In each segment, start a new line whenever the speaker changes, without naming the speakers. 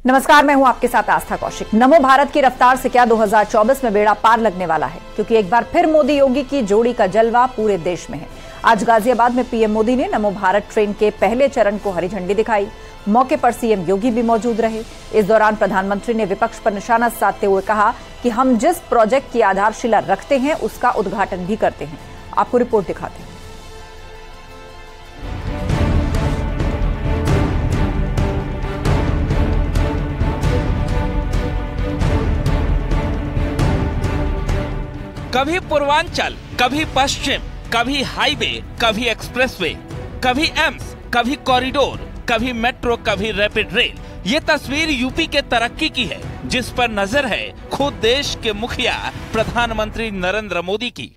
नमस्कार, मैं हूं आपके साथ आस्था कौशिक। नमो भारत की रफ्तार से क्या 2024 में बेड़ा पार लगने वाला है, क्योंकि एक बार फिर मोदी योगी की जोड़ी का जलवा पूरे देश में है। आज गाजियाबाद में पीएम मोदी ने नमो भारत ट्रेन के पहले चरण को हरी झंडी दिखाई। मौके पर सीएम योगी भी मौजूद रहे। इस दौरान प्रधानमंत्री ने विपक्ष पर निशाना साधते हुए कहा कि हम जिस प्रोजेक्ट की आधारशिला रखते हैं उसका उद्घाटन भी करते हैं। आपको रिपोर्ट दिखाते हैं।
कभी पूर्वांचल, कभी पश्चिम, कभी हाईवे, कभी एक्सप्रेसवे, कभी एम्स, कभी कॉरिडोर, कभी मेट्रो, कभी रैपिड रेल। ये तस्वीर यूपी के तरक्की की है, जिस पर नजर है खुद देश के मुखिया प्रधानमंत्री नरेंद्र मोदी की।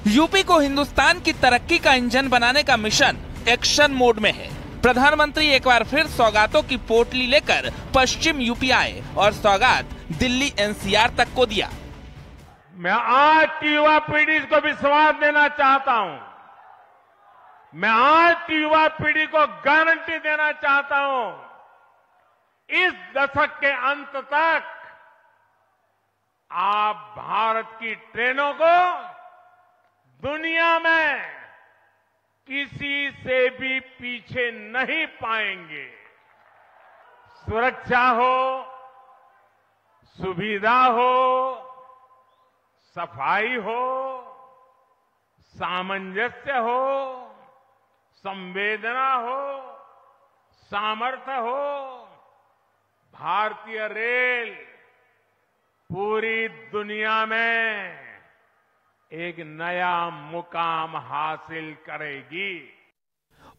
यूपी को हिंदुस्तान की तरक्की का इंजन बनाने का मिशन एक्शन मोड में है। प्रधानमंत्री एक बार फिर सौगातों की पोटली लेकर पश्चिम यूपी आए और सौगात दिल्ली एनसीआर तक को दिया।
मैं आज की युवा पीढ़ी को विश्वास देना चाहता हूं। मैं आज की युवा पीढ़ी को गारंटी देना चाहता हूं, इस दशक के अंत तक आप भारत की ट्रेनों को दुनिया में किसी से भी पीछे नहीं पाएंगे। सुरक्षा हो, सुविधा हो, सफाई हो, सामंजस्य हो, संवेदना हो, सामर्थ्य हो, भारतीय रेल पूरी दुनिया में एक नया मुकाम हासिल करेगी।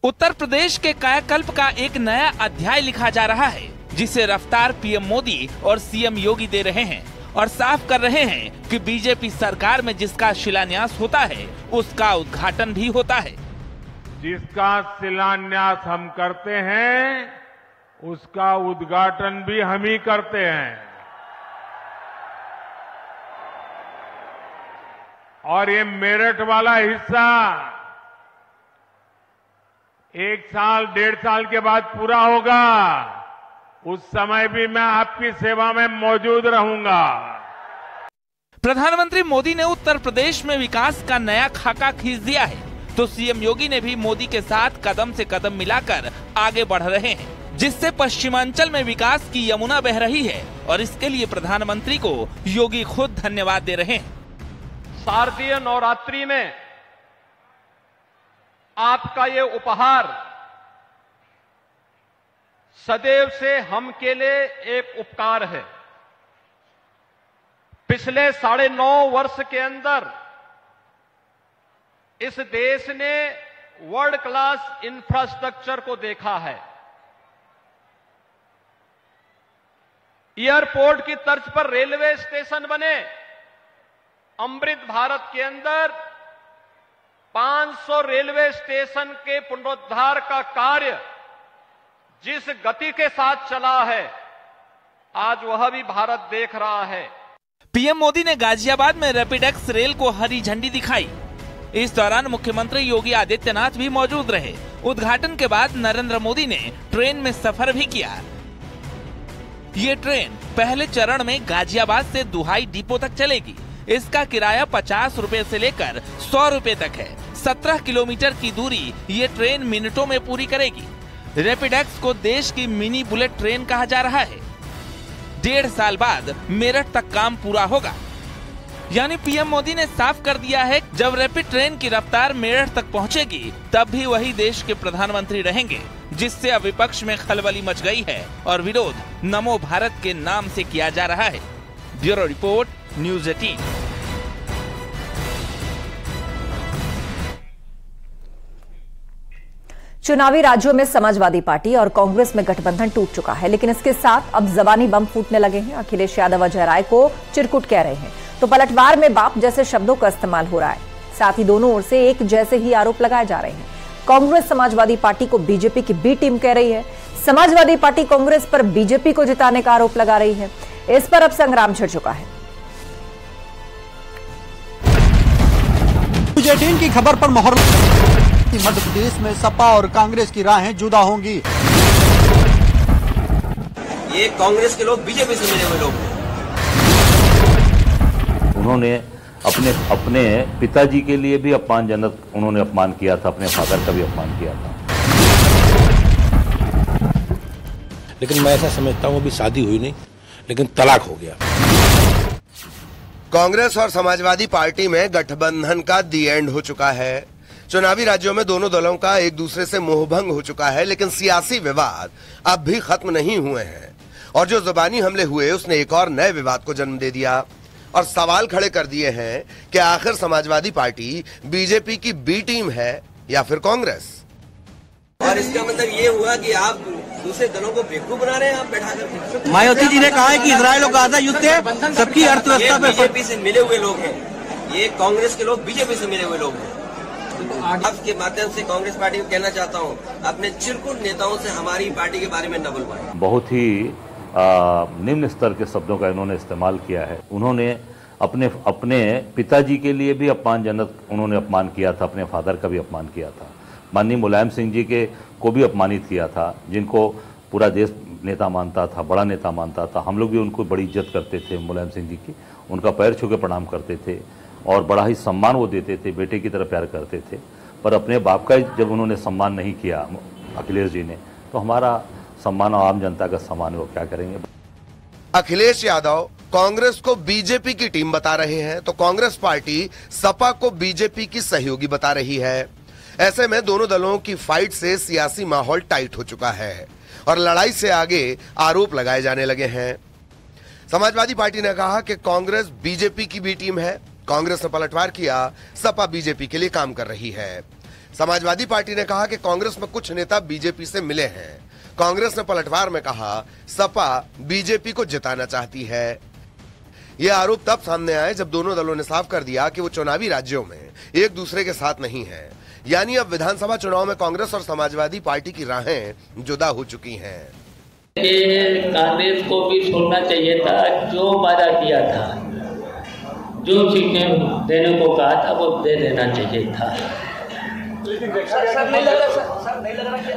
उत्तर प्रदेश के कायाकल्प का एक नया अध्याय लिखा जा रहा है, जिसे रफ्तार पीएम मोदी और सीएम योगी दे रहे हैं और साफ कर रहे हैं कि बीजेपी सरकार में जिसका शिलान्यास होता है उसका उद्घाटन भी होता है।
जिसका शिलान्यास हम करते हैं उसका उद्घाटन भी हम ही करते हैं। और ये मेरठ वाला हिस्सा 1 साल 1.5 साल के बाद पूरा होगा। उस समय भी मैं आपकी सेवा में मौजूद रहूंगा।
प्रधानमंत्री मोदी ने उत्तर प्रदेश में विकास का नया खाका खींच दिया है, तो सीएम योगी ने भी मोदी के साथ कदम से कदम मिलाकर आगे बढ़ रहे हैं, जिससे पश्चिमांचल में विकास की यमुना बह रही है। और इसके लिए प्रधानमंत्री को योगी खुद धन्यवाद दे रहे हैं।
शारदीय नवरात्रि में आपका ये उपहार सदैव से हम के लिए एक उपकार है। पिछले 9.5 वर्ष के अंदर इस देश ने वर्ल्ड क्लास इंफ्रास्ट्रक्चर को देखा है। एयरपोर्ट की तर्ज पर रेलवे स्टेशन बने। अमृत भारत के अंदर 500 रेलवे स्टेशन के पुनरुद्धार का कार्य जिस गति के साथ चला है, आज वह भी भारत देख रहा है।
पीएम मोदी ने गाजियाबाद में रैपिड एक्स रेल को हरी झंडी दिखाई। इस दौरान मुख्यमंत्री योगी आदित्यनाथ भी मौजूद रहे। उद्घाटन के बाद नरेंद्र मोदी ने ट्रेन में सफर भी किया। ये ट्रेन पहले चरण में गाजियाबाद से दुहाई डिपो तक चलेगी। इसका किराया 50 रुपए से लेकर 100 रुपए तक है। 17 किलोमीटर की दूरी ये ट्रेन मिनटों में पूरी करेगी। रैपिड एक्स को देश की मिनी बुलेट ट्रेन कहा जा रहा है। 1.5 साल बाद मेरठ तक काम पूरा होगा। यानी पीएम मोदी ने साफ कर दिया है, जब रैपिड ट्रेन की रफ्तार मेरठ तक पहुंचेगी तब भी वही देश के प्रधानमंत्री रहेंगे, जिससे अब विपक्ष में खलबली मच गई है और विरोध नमो भारत के नाम से किया जा रहा है। Bureau report, news 18।
चुनावी राज्यों में समाजवादी पार्टी और कांग्रेस में गठबंधन टूट चुका है, लेकिन इसके साथ अब जबानी बम फूटने लगे हैं। अखिलेश यादव अजय राय को चिरकुट कह रहे हैं, तो पलटवार में बाप जैसे शब्दों का इस्तेमाल हो रहा है। साथ ही दोनों ओर से एक जैसे ही आरोप लगाए जा रहे हैं। कांग्रेस समाजवादी पार्टी को बीजेपी की बी टीम कह रही है। समाजवादी पार्टी कांग्रेस पर बीजेपी को जिताने का आरोप लगा रही है। इस पर अब संग्राम छिड़ चुका है।
न्यूज़18 की खबर पर मोहर। मध्य प्रदेश में सपा और कांग्रेस की राहें जुदा होंगी।
ये कांग्रेस के लोग बीजेपी से मिले हुए लोग।
उन्होंने अपने पिताजी के लिए भी अपमानजनक उन्होंने अपमान किया था, अपने फादर का भी अपमान किया था।
लेकिन मैं ऐसा समझता हूँ अभी शादी हुई नहीं, लेकिन तलाक हो गया।
कांग्रेस और समाजवादी पार्टी में गठबंधन का दी एंड हो चुका है। चुनावी राज्यों में दोनों दलों का एक दूसरे से मोहभंग हो चुका है, लेकिन सियासी विवाद अब भी खत्म नहीं हुए हैं और जो जुबानी हमले हुए उसने एक और नए विवाद को जन्म दे दिया और सवाल खड़े कर दिए हैं कि आखिर समाजवादी पार्टी बीजेपी की बी टीम है या फिर कांग्रेस।
और इसका मतलब ये हुआ कि आप दूसरे दलों को बेवकूफ बना रहे हैं। आप बैठाकर
मायावती जी ने कहा है कि इजराइल और गाजा युद्ध से सबकी अर्थव्यवस्था पे
बीजेपी से मिले हुए लोग हैं, ये कांग्रेस के लोग बीजेपी से मिले हुए लोग हैं। आपके माध्यम से कांग्रेस पार्टी को कहना चाहता हूँ, अपने चिरकुट नेताओं से हमारी पार्टी के बारे में न बुलवाएं।
बहुत ही निम्न स्तर के शब्दों का इन्होंने इस्तेमाल किया है। उन्होंने अपने पिताजी के लिए भी अपमानजनक उन्होंने अपमान किया था, अपने फादर का भी अपमान किया था। माननीय मुलायम सिंह जी को भी अपमानित किया था, जिनको पूरा देश नेता मानता था, बड़ा नेता मानता था। हम लोग भी उनको बड़ी इज्जत करते थे, मुलायम सिंह जी की, उनका पैर छू के प्रणाम करते थे और बड़ा ही सम्मान वो देते थे, बेटे की तरह प्यार करते थे। पर अपने बाप का जब उन्होंने सम्मान नहीं किया अखिलेश जी ने, तो हमारा सम्मान और आम जनता का सम्मान वो क्या करेंगे।
अखिलेश यादव कांग्रेस को बीजेपी की टीम बता रहे हैं तो कांग्रेस पार्टी सपा को बीजेपी की सहयोगी बता रही है। ऐसे में दोनों दलों की फाइट से सियासी माहौल टाइट हो चुका है और लड़ाई से आगे आरोप लगाए जाने लगे हैं। समाजवादी पार्टी ने कहा कि कांग्रेस बीजेपी की भी टीम है, कांग्रेस ने पलटवार किया, सपा बीजेपी के लिए काम कर रही है। समाजवादी पार्टी ने कहा कि कांग्रेस में कुछ नेता बीजेपी से मिले हैं। कांग्रेस ने पलटवार में कहा सपा बीजेपी को जिताना चाहती है। यह आरोप तब सामने आए जब दोनों दलों ने साफ कर दिया कि वो चुनावी राज्यों में एक दूसरे के साथ नहीं है, यानी अब विधानसभा चुनाव में कांग्रेस और समाजवादी पार्टी की राहें जुदा हो चुकी हैं।
कांग्रेस को भी छोड़ना चाहिए था, जो वादा किया था, जो सीटें देने को कहा था वो दे देना चाहिए था।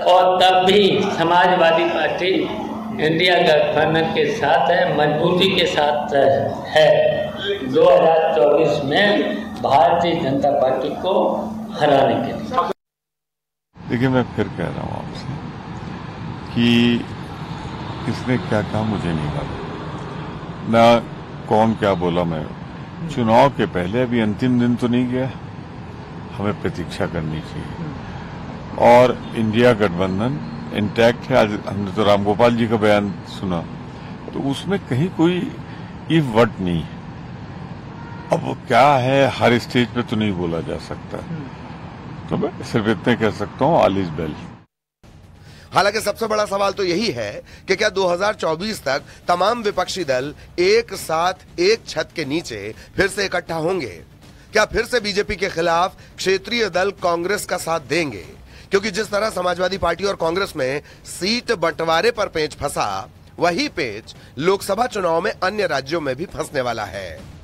और तब भी समाजवादी पार्टी इंडिया गठबंधन के साथ है, मजबूती के साथ है। 2024 में भारतीय जनता पार्टी को हराने के लिए।
देखिए, मैं फिर कह रहा हूँ आपसे कि किसने क्या कहा मुझे नहीं मालूम, ना कौन क्या बोला। मैं चुनाव के पहले अभी अंतिम दिन तो नहीं गया, हमें प्रतीक्षा करनी चाहिए। और इंडिया गठबंधन इंटैक्ट है। आज हमने तो रामगोपाल जी का बयान सुना, तो उसमें कहीं कोई इफ वट नहीं है। अब क्या है, हर स्टेज पे तो नहीं बोला जा सकता, तो मैं सिर्फ इतने कह सकता हूँ, ऑल इज वेल।
हालांकि सबसे बड़ा सवाल तो यही है कि क्या 2024 तक तमाम विपक्षी दल एक साथ एक छत के नीचे फिर से इकट्ठा होंगे? क्या फिर से बीजेपी के खिलाफ क्षेत्रीय दल कांग्रेस का साथ देंगे? क्योंकि जिस तरह समाजवादी पार्टी और कांग्रेस में सीट बंटवारे पर पेंच फंसा, वही पेंच लोकसभा चुनाव में अन्य राज्यों में भी फंसने वाला है।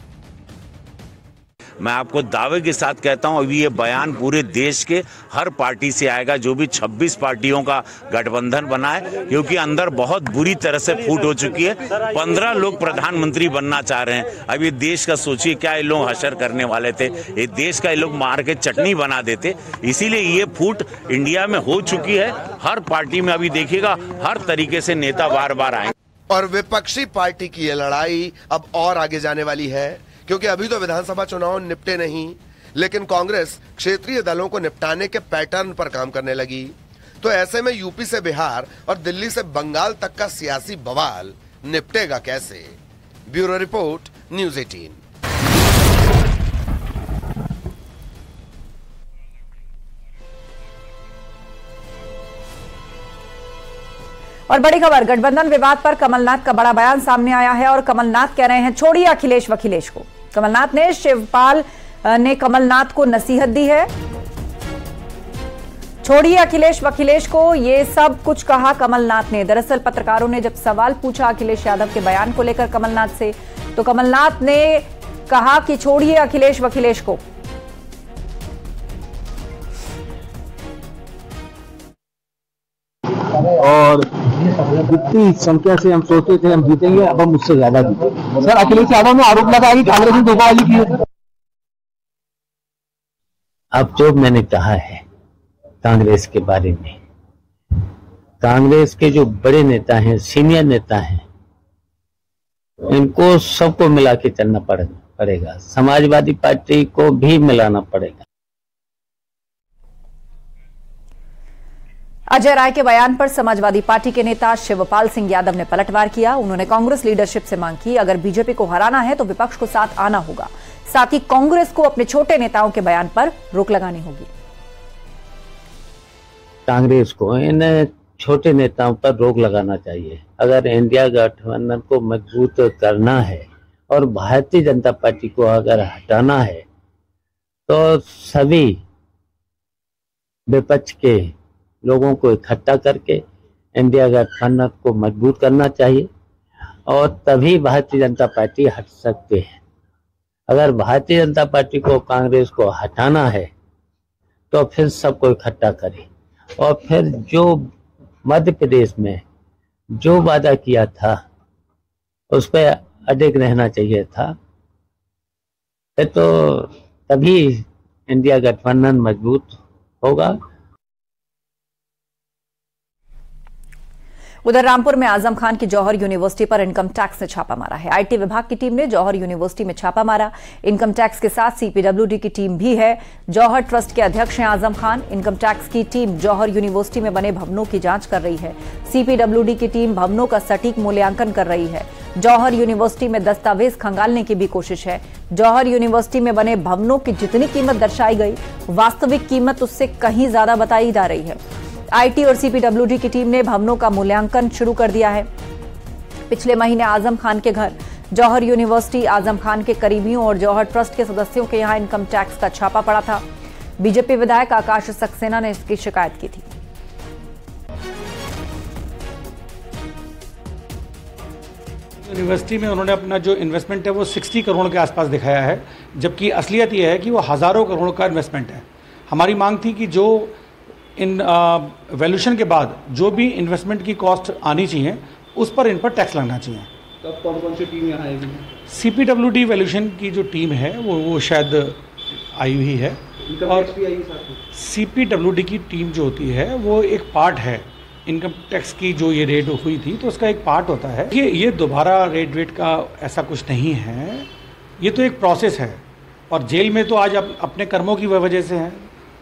मैं आपको दावे के साथ कहता हूं, अभी ये बयान पूरे देश के हर पार्टी से आएगा, जो भी 26 पार्टियों का गठबंधन बना है, क्योंकि अंदर बहुत बुरी तरह से फूट हो चुकी है। 15 लोग प्रधानमंत्री बनना चाह रहे हैं। अब ये देश का सोचिए, क्या ये लोग हशर करने वाले थे, ये देश का ये लोग मार के चटनी बना देते। इसीलिए ये फूट इंडिया में हो चुकी है। हर पार्टी में अभी देखिएगा, हर तरीके से नेता बार बार आएंगे।
और विपक्षी पार्टी की ये लड़ाई अब और आगे जाने वाली है, क्योंकि अभी तो विधानसभा चुनाव निपटे नहीं, लेकिन कांग्रेस क्षेत्रीय दलों को निपटाने के पैटर्न पर काम करने लगी। तो ऐसे में यूपी से बिहार और दिल्ली से बंगाल तक का सियासी बवाल निपटेगा कैसे? Bureau report, news 18।
और बड़ी खबर, गठबंधन विवाद पर कमलनाथ का बड़ा बयान सामने आया है और कमलनाथ कह रहे हैं छोड़िए अखिलेश वखिलेश को। कमलनाथ ने शिवपाल ने कमलनाथ को नसीहत दी है, छोड़िए अखिलेश वखिलेश को, ये सब कुछ कहा कमलनाथ ने। दरअसल पत्रकारों ने जब सवाल पूछा अखिलेश यादव के बयान को लेकर कमलनाथ से, तो कमलनाथ ने कहा कि छोड़िए अखिलेश वखिलेश को।
जितनी संख्या से हम सोचते थे हम जीतेंगे, अब हम उससे ज्यादा जीतेंगे। सर, अखिलेश यादव ने आरोप लगाया कि कांग्रेस ने धोखाधड़ी की है।
अब जो मैंने कहा है कांग्रेस के बारे में, कांग्रेस के जो बड़े नेता हैं, सीनियर नेता हैं, इनको सबको मिला के चलना पड़ेगा। समाजवादी पार्टी को भी मिलाना पड़ेगा।
अजय राय के बयान पर समाजवादी पार्टी के नेता शिवपाल सिंह यादव ने पलटवार किया। उन्होंने कांग्रेस लीडरशिप से मांग की, अगर बीजेपी को हराना है तो विपक्ष को साथ आना होगा, साथ ही कांग्रेस को अपने छोटे नेताओं के बयान पर रोक लगानी होगी।
कांग्रेस को इन छोटे नेताओं पर रोक लगाना चाहिए। अगर इंडिया गठबंधन को मजबूत करना है और भारतीय जनता पार्टी को अगर हटाना है तो सभी विपक्ष के लोगों को इकट्ठा करके इंडिया गठबंधन को मजबूत करना चाहिए और तभी भारतीय जनता पार्टी हट सकते हैं। अगर भारतीय जनता पार्टी को कांग्रेस को हटाना है तो फिर सबको इकट्ठा करें और फिर जो मध्य प्रदेश में जो वादा किया था उस पर अडिग रहना चाहिए था, तो तभी इंडिया गठबंधन मजबूत होगा।
उधर रामपुर में आजम खान की जौहर यूनिवर्सिटी पर इनकम टैक्स ने छापा मारा है। आईटी विभाग की टीम ने जौहर यूनिवर्सिटी में छापा मारा। इनकम टैक्स के साथ सीपीडब्ल्यूडी की टीम भी है। जौहर ट्रस्ट के अध्यक्ष हैं आजम खान। इनकम टैक्स की टीम जौहर यूनिवर्सिटी में बने भवनों की जांच कर रही है। सीपीडब्ल्यूडी की टीम भवनों का सटीक मूल्यांकन कर रही है। जौहर यूनिवर्सिटी में दस्तावेज खंगालने की भी कोशिश है। जौहर यूनिवर्सिटी में बने भवनों की जितनी कीमत दर्शाई गई, वास्तविक कीमत उससे कहीं ज्यादा बताई जा रही है। आईटी और सीपीडब्ल्यूडी की टीम ने भवनों का मूल्यांकन शुरू कर दिया है। पिछले महीने आजम खान के घर, जौहर यूनिवर्सिटी, आजम खान के करीबियों और जौहर ट्रस्ट के सदस्यों के यहां इनकम टैक्स का छापा पड़ा था। बीजेपी विधायक आकाश सक्सेना ने इसकी शिकायत की थी।
यूनिवर्सिटी में उन्होंने अपना जो इन्वेस्टमेंट है वो 60 करोड़ के आसपास दिखाया है, जबकि असलियत यह है कि वो हज़ारों करोड़ का इन्वेस्टमेंट है। हमारी मांग थी कि जो इन वैल्यूशन के बाद जो भी इन्वेस्टमेंट की कॉस्ट आनी चाहिए उस पर इन पर टैक्स लगना चाहिए।
तब कौन कौन सी टीम यहाँ आएगी?
सीपीडब्ल्यूडी वैल्यूशन की जो टीम है वो शायद आई हुई है और सीपीडब्ल्यूडी की टीम जो होती है वो एक पार्ट है। इनकम टैक्स की जो ये रेड हुई थी तो उसका एक पार्ट होता है। ये दोबारा रेड का ऐसा कुछ नहीं है, ये तो एक प्रोसेस है और जेल में तो आज अपने कर्मों की वजह से हैं,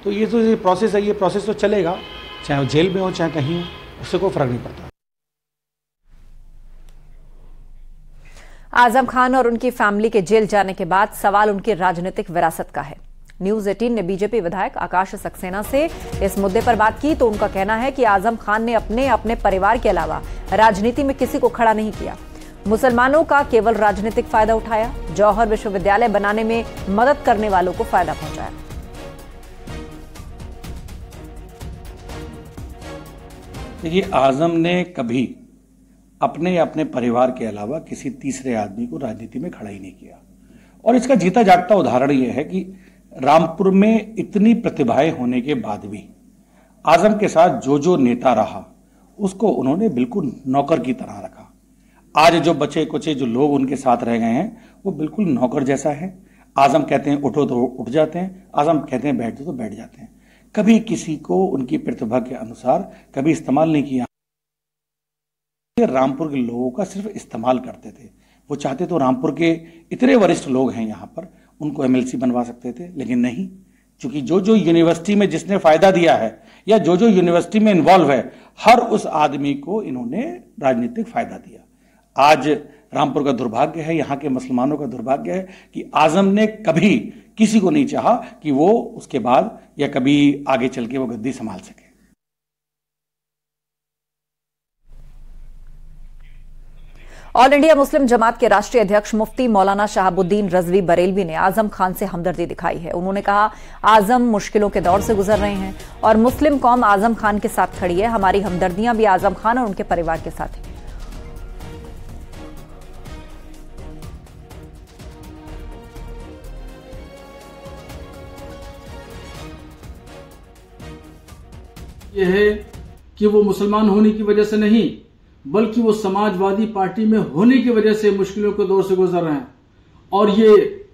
तो ये तो ये प्रोसेस है, ये प्रोसेस तो चलेगा, चाहे वो जेल में हो चाहे कहीं हो, उससे कोई फर्क नहीं पड़ता।
आजम खान और उनकी फैमिली के जेल जाने के बाद सवाल उनकी राजनीतिक विरासत का है। न्यूज 18 ने बीजेपी विधायक आकाश सक्सेना से इस मुद्दे पर बात की तो उनका कहना है कि आजम खान ने अपने परिवार के अलावा राजनीति में किसी को खड़ा नहीं किया, मुसलमानों का केवल राजनीतिक फायदा उठाया, जौहर विश्वविद्यालय बनाने में मदद करने वालों को फायदा पहुंचाया।
देखिए, आजम ने कभी अपने या अपने परिवार के अलावा किसी तीसरे आदमी को राजनीति में खड़ा ही नहीं किया और इसका जीता जागता उदाहरण यह है कि रामपुर में इतनी प्रतिभाएं होने के बाद भी आजम के साथ जो नेता रहा उसको उन्होंने बिल्कुल नौकर की तरह रखा। आज जो बचे कुचे जो लोग उनके साथ रह गए हैं वो बिल्कुल नौकर जैसा है। आजम कहते हैं उठो तो उठ जाते हैं, आजम कहते हैं बैठ दो तो बैठ जाते हैं। कभी किसी को उनकी प्रतिभा के अनुसार कभी इस्तेमाल नहीं किया। रामपुर के लोगों का सिर्फ इस्तेमाल करते थे। वो चाहते तो रामपुर के इतने वरिष्ठ लोग हैं यहाँ पर, उनको एमएलसी बनवा सकते थे, लेकिन नहीं, क्योंकि जो यूनिवर्सिटी में जिसने फायदा दिया है या जो यूनिवर्सिटी में इन्वॉल्व है, हर उस आदमी को इन्होंने राजनीतिक फायदा दिया। आज रामपुर का दुर्भाग्य है, यहाँ के मुसलमानों का दुर्भाग्य है कि आजम ने कभी किसी को नहीं चाहा कि वो उसके बाद या कभी आगे चल के वो गद्दी संभाल सके।
ऑल इंडिया मुस्लिम जमात के राष्ट्रीय अध्यक्ष मुफ्ती मौलाना शहाबुद्दीन रजवी बरेलवी ने आजम खान से हमदर्दी दिखाई है। उन्होंने कहा, आजम मुश्किलों के दौर से गुजर रहे हैं और मुस्लिम कौम आजम खान के साथ खड़ी है। हमारी हमदर्दियां भी आजम खान और उनके परिवार के साथ हैं।
यह है कि वो मुसलमान होने की वजह से नहीं, बल्कि वो समाजवादी पार्टी में होने की वजह से मुश्किलों के दौर से गुजर रहे हैं। और ये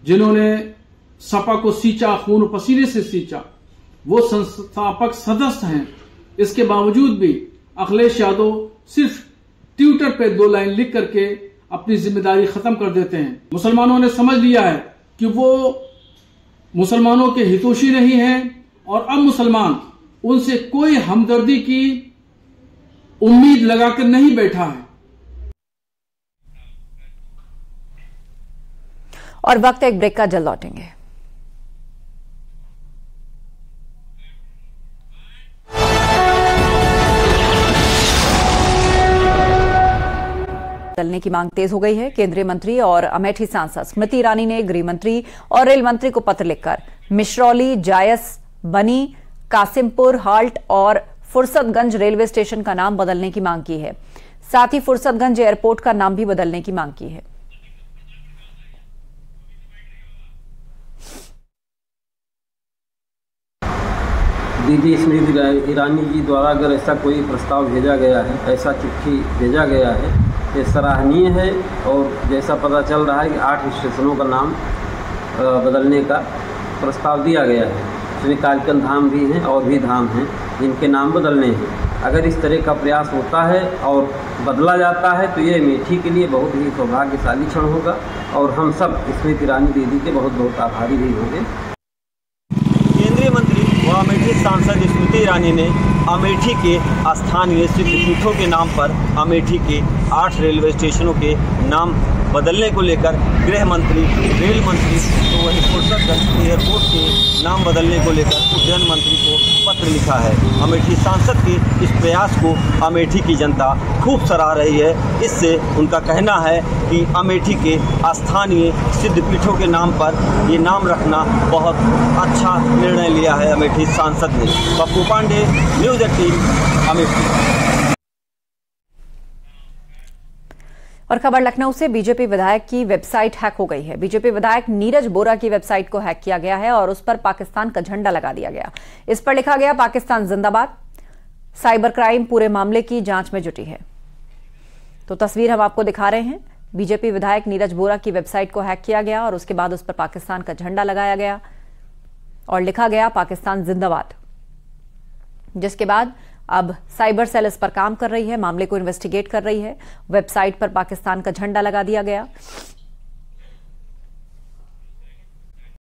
जिन्होंने सपा को सींचा, खून पसीने से सींचा, वो संस्थापक सदस्य हैं। इसके बावजूद भी अखिलेश यादव सिर्फ ट्विटर पे 2 लाइन लिख करके अपनी जिम्मेदारी खत्म कर देते हैं। मुसलमानों ने समझ लिया है कि वो मुसलमानों के हितैषी नहीं हैं और अब मुसलमान उनसे कोई हमदर्दी की उम्मीद लगाकर नहीं बैठा है।
और वक्त एक ब्रेक का, जल्द लौटेंगे। बदलने की मांग तेज हो गई है। केंद्रीय मंत्री और अमेठी सांसद स्मृति ईरानी ने गृह मंत्री और रेल मंत्री को पत्र लिखकर मिश्रौली, जायस, बनी, कासिमपुर हाल्ट और फुर्सतगंज रेलवे स्टेशन का नाम बदलने की मांग की है। साथ ही फुर्सतगंज एयरपोर्ट का नाम भी बदलने की मांग की है।
दीदी स्मृति ईरानी जी द्वारा अगर ऐसा कोई प्रस्ताव भेजा गया है, ऐसा चिट्ठी भेजा गया है, ये सराहनीय है। और जैसा पता चल रहा है कि 8 स्टेशनों का नाम बदलने का प्रस्ताव दिया गया है। इसमें कालकन धाम भी हैं और भी धाम हैं जिनके नाम बदलने हैं। अगर इस तरह का प्रयास होता है और बदला जाता है तो ये अमेठी के लिए बहुत ही सौभाग्यशाली क्षण होगा और हम सब स्मृति ईरानी दीदी के बहुत बहुत आभारी भी होंगे।
केंद्रीय मंत्री व अमेठी सांसद स्मृति ईरानी ने अमेठी के स्थानीय सिद्धपीठों के नाम पर अमेठी के 8 रेलवे स्टेशनों के नाम बदलने को लेकर गृह मंत्री, रेल मंत्री तो वहीं फुर्सतगंज एयरपोर्ट के नाम बदलने को लेकर उड्डयन मंत्री को पत्र लिखा है। अमेठी सांसद के इस प्रयास को अमेठी की जनता खूब सराह रही है। इससे उनका कहना है कि अमेठी के स्थानीय सिद्धपीठों के नाम पर ये नाम रखना बहुत अच्छा निर्णय लिया है अमेठी सांसद ने। पप्पू पांडे, न्यूज़ 18, अमेठी।
और खबर लखनऊ से, बीजेपी विधायक की वेबसाइट हैक हो गई है। बीजेपी विधायक नीरज बोरा की वेबसाइट को हैक किया गया है और उस पर पाकिस्तान का झंडा लगा दिया गया। इस पर लिखा गया पाकिस्तान जिंदाबाद। साइबर क्राइम पूरे मामले की जांच में जुटी है। तो तस्वीर हम आपको दिखा रहे हैं। बीजेपी विधायक नीरज बोरा की वेबसाइट को हैक किया गया और उसके बाद उस पर पाकिस्तान का झंडा लगाया गया और लिखा गया पाकिस्तान जिंदाबाद। जिसके बाद अब साइबर सेल इस पर काम कर रही है, मामले को इन्वेस्टिगेट कर रही है। वेबसाइट पर पाकिस्तान का झंडा लगा दिया गया